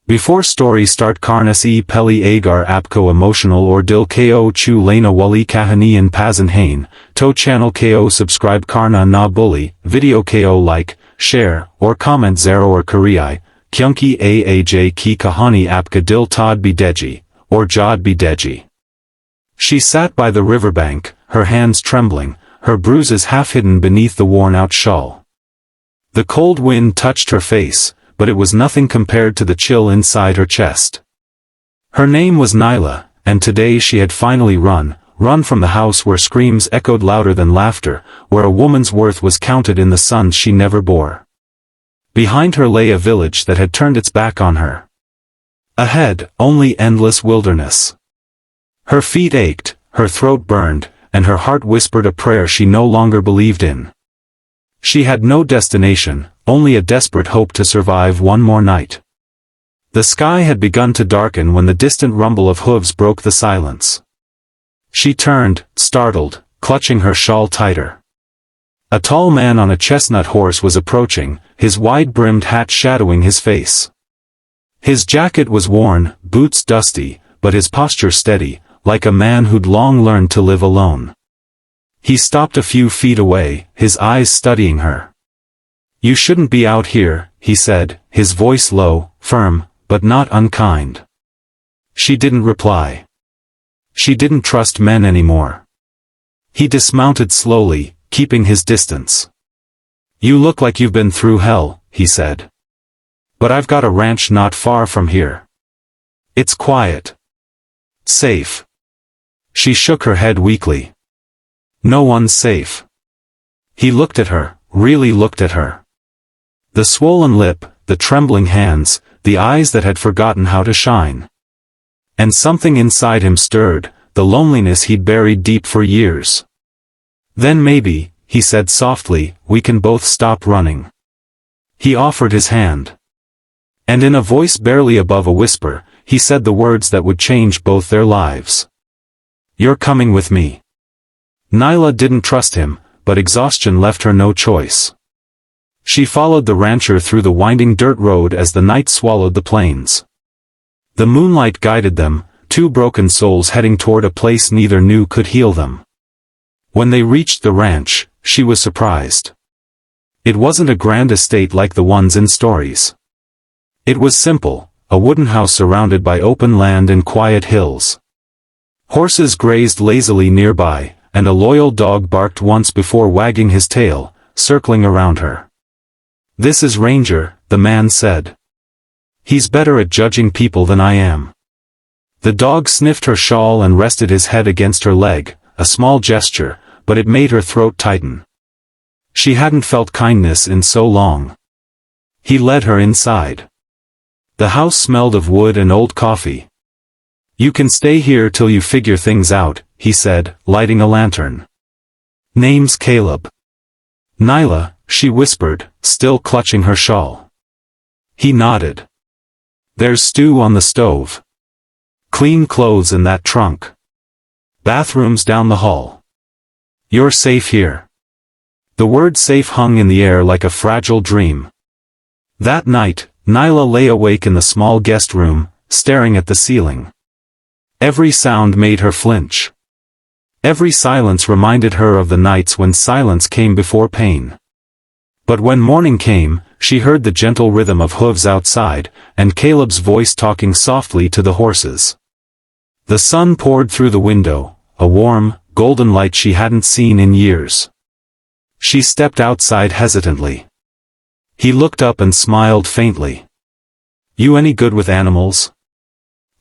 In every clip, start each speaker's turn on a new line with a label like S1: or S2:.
S1: Before story start karnas e peli agar apko emotional or dil ko chu lena wali kahanian pasan hain, to channel ko subscribe karna na bully, video ko like, share, or comment zero or kuriai, kyunki aaj ki kahani apka dil tod bideji, or jod bideji. She sat by the riverbank, her hands trembling, her bruises half hidden beneath the worn-out shawl. The cold wind touched her face, but it was nothing compared to the chill inside her chest. Her name was Nyla, and today she had finally run from the house where screams echoed louder than laughter, where a woman's worth was counted in the sons she never bore. Behind her lay a village that had turned its back on her. Ahead, only endless wilderness. Her feet ached, her throat burned, and her heart whispered a prayer she no longer believed in. She had no destination, only a desperate hope to survive one more night. The sky had begun to darken when the distant rumble of hooves broke the silence. She turned, startled, clutching her shawl tighter. A tall man on a chestnut horse was approaching, his wide-brimmed hat shadowing his face. His jacket was worn, boots dusty, but his posture steady, like a man who'd long learned to live alone. He stopped a few feet away, his eyes studying her. "You shouldn't be out here," he said, his voice low, firm, but not unkind. She didn't reply. She didn't trust men anymore. He dismounted slowly, keeping his distance. "You look like you've been through hell," he said. "But I've got a ranch not far from here. It's quiet. Safe." She shook her head weakly. "No one's safe." He looked at her, really looked at her. The swollen lip, the trembling hands, the eyes that had forgotten how to shine. And something inside him stirred, the loneliness he'd buried deep for years. "Then maybe," he said softly, "we can both stop running." He offered his hand. And in a voice barely above a whisper, he said the words that would change both their lives. "You're coming with me." Nyla didn't trust him, but exhaustion left her no choice. She followed the rancher through the winding dirt road as the night swallowed the plains. The moonlight guided them, two broken souls heading toward a place neither knew could heal them. When they reached the ranch, she was surprised. It wasn't a grand estate like the ones in stories. It was simple, a wooden house surrounded by open land and quiet hills. Horses grazed lazily nearby, and a loyal dog barked once before wagging his tail, circling around her. "This is Ranger," the man said. "He's better at judging people than I am." The dog sniffed her shawl and rested his head against her leg, a small gesture, but it made her throat tighten. She hadn't felt kindness in so long. He led her inside. The house smelled of wood and old coffee. "You can stay here till you figure things out," he said, lighting a lantern. "Name's Caleb." "Nyla," she whispered, still clutching her shawl. He nodded. "There's stew on the stove. Clean clothes in that trunk. Bathrooms down the hall. You're safe here." The word safe hung in the air like a fragile dream. That night, Nyla lay awake in the small guest room, staring at the ceiling. Every sound made her flinch. Every silence reminded her of the nights when silence came before pain. But when morning came, she heard the gentle rhythm of hooves outside, and Caleb's voice talking softly to the horses. The sun poured through the window, a warm, golden light she hadn't seen in years. She stepped outside hesitantly. He looked up and smiled faintly. "You any good with animals?"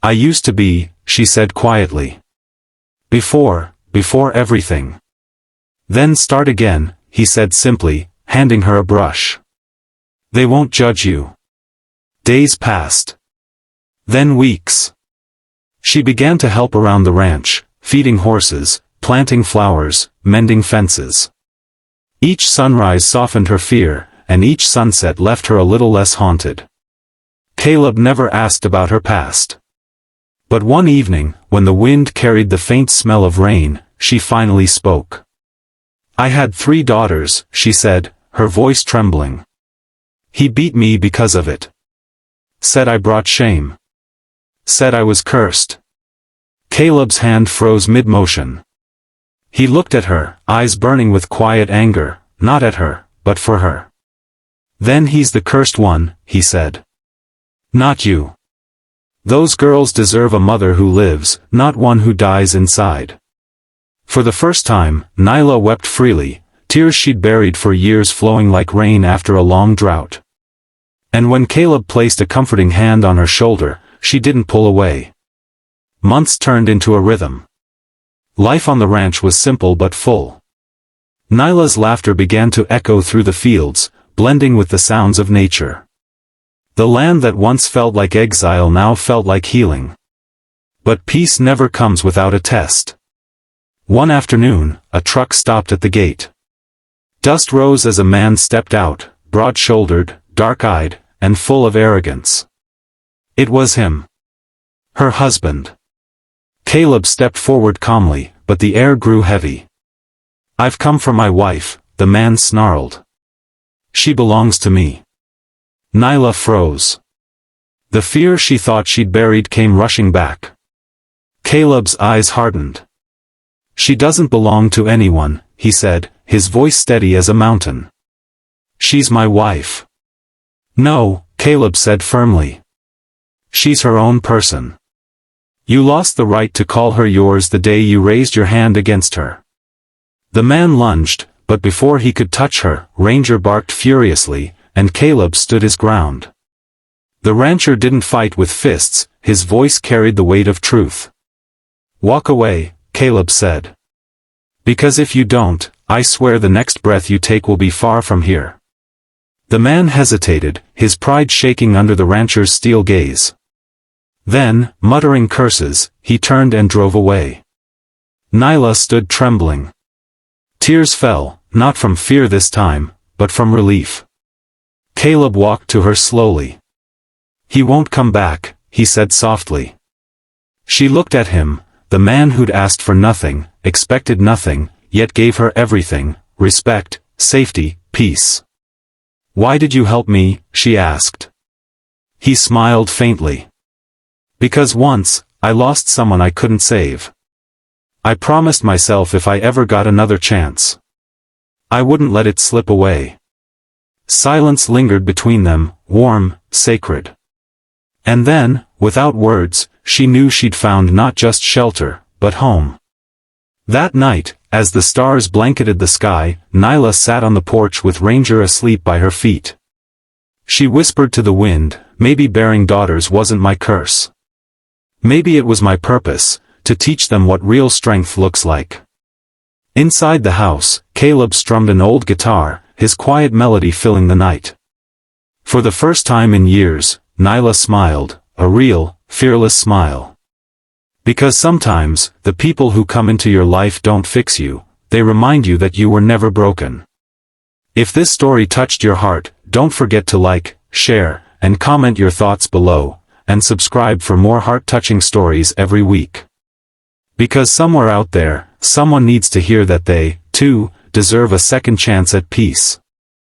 S1: "I used to be," she said quietly. Before everything." "Then start again," he said simply, handing her a brush. "They won't judge you." Days passed. Then weeks. She began to help around the ranch, feeding horses, planting flowers, mending fences. Each sunrise softened her fear, and each sunset left her a little less haunted. Caleb never asked about her past. But one evening, when the wind carried the faint smell of rain, she finally spoke. "I had 3 daughters," she said, her voice trembling. "He beat me because of it. Said I brought shame. Said I was cursed. Caleb's hand froze mid-motion. He looked at her, eyes burning with quiet anger, not at her, but for her. Then he's the cursed one, he said. Not you. Those girls deserve a mother who lives, not one who dies inside. For the first time, Nyla wept freely, tears she'd buried for years flowing like rain after a long drought. And when Caleb placed a comforting hand on her shoulder, she didn't pull away. Months turned into a rhythm. Life on the ranch was simple but full. Nyla's laughter began to echo through the fields, blending with the sounds of nature. The land that once felt like exile now felt like healing. But peace never comes without a test. One afternoon, a truck stopped at the gate. Dust rose as a man stepped out, broad-shouldered, dark-eyed, and full of arrogance. It was him. Her husband. Caleb stepped forward calmly, but the air grew heavy. I've come for my wife, the man snarled. She belongs to me. Nyla froze. The fear she thought she'd buried came rushing back. Caleb's eyes hardened. She doesn't belong to anyone, he said, his voice steady as a mountain. She's my wife. No, Caleb said firmly. She's her own person. You lost the right to call her yours the day you raised your hand against her. The man lunged, but before he could touch her, Ranger barked furiously, and Caleb stood his ground. The rancher didn't fight with fists, his voice carried the weight of truth. Walk away, Caleb said. Because if you don't, I swear the next breath you take will be far from here. The man hesitated, his pride shaking under the rancher's steel gaze. Then, muttering curses, he turned and drove away. Nyla stood trembling. Tears fell, not from fear this time, but from relief. Caleb walked to her slowly. He won't come back, he said softly. She looked at him, the man who'd asked for nothing, expected nothing, yet gave her everything, respect, safety, peace. Why did you help me? She asked. He smiled faintly. Because once, I lost someone I couldn't save. I promised myself if I ever got another chance, I wouldn't let it slip away. Silence lingered between them, warm, sacred. And then, without words, she knew she'd found not just shelter, but home. That night, as the stars blanketed the sky, Nyla sat on the porch with Ranger asleep by her feet. She whispered to the wind, maybe bearing daughters wasn't my curse. Maybe it was my purpose, to teach them what real strength looks like. Inside the house, Caleb strummed an old guitar, his quiet melody filling the night. For the first time in years, Nyla smiled, a real, fearless smile. Because sometimes, the people who come into your life don't fix you, they remind you that you were never broken. If this story touched your heart, don't forget to like, share, and comment your thoughts below, and subscribe for more heart-touching stories every week. Because somewhere out there, someone needs to hear that they, too, deserve a second chance at peace.